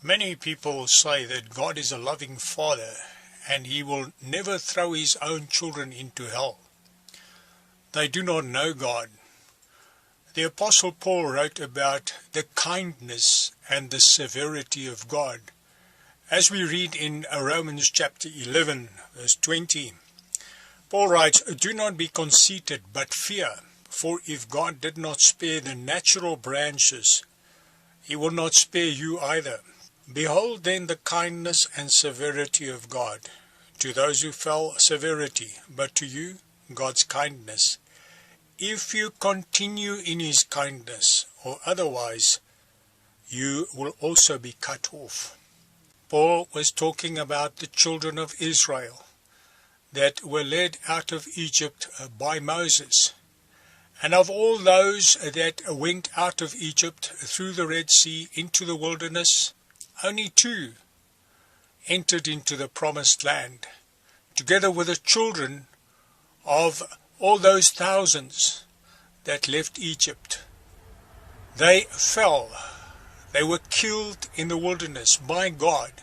Many people say that God is a loving Father and He will never throw His own children into hell. They do not know God. The Apostle Paul wrote about the kindness and the severity of God. As we read in Romans chapter 11, verse 20, Paul writes, "Do not be conceited, but fear, for if God did not spare the natural branches, He will not spare you either. Behold then the kindness and severity of God. To those who fell, severity, but to you, God's kindness. If you continue in His kindness, or otherwise, you will also be cut off." Paul was talking about the children of Israel that were led out of Egypt by Moses. And of all those that went out of Egypt through the Red Sea into the wilderness, only 2 entered into the promised land, together with the children of all those thousands that left Egypt. They fell. They were killed in the wilderness by God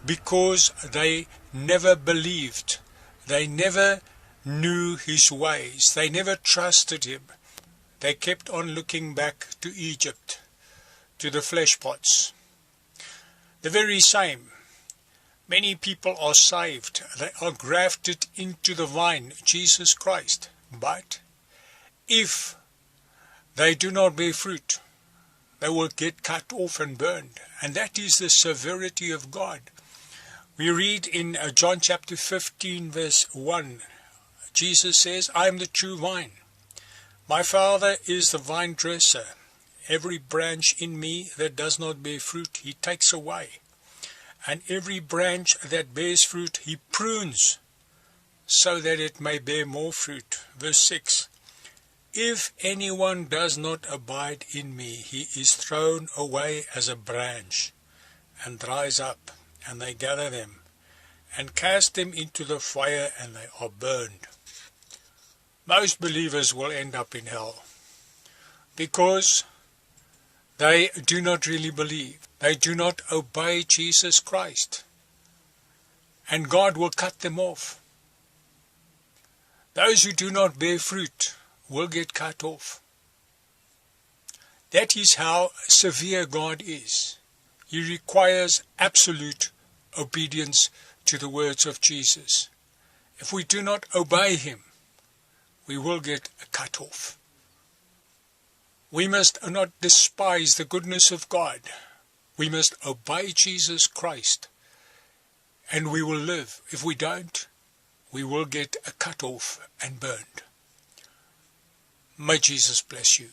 because they never believed. They never knew His ways. They never trusted Him. They kept on looking back to Egypt, to the flesh pots. The very same. Many people are saved. They are grafted into the vine, Jesus Christ. But if they do not bear fruit, they will get cut off and burned. And that is the severity of God. We read in John chapter 15, verse 1, Jesus says, "I am the true vine. My Father is the vine dresser. Every branch in me that does not bear fruit, He takes away. And every branch that bears fruit, He prunes, so that it may bear more fruit." Verse 6, "If anyone does not abide in me, he is thrown away as a branch, and dries up, and they gather them, and cast them into the fire, and they are burned." Most believers will end up in hell, because they do not really believe. They do not obey Jesus Christ, and God will cut them off. Those who do not bear fruit will get cut off. That is how severe God is. He requires absolute obedience to the words of Jesus. If we do not obey Him, we will get cut off. We must not despise the goodness of God. We must obey Jesus Christ, and we will live. If we don't, we will get cut off and burned. May Jesus bless you.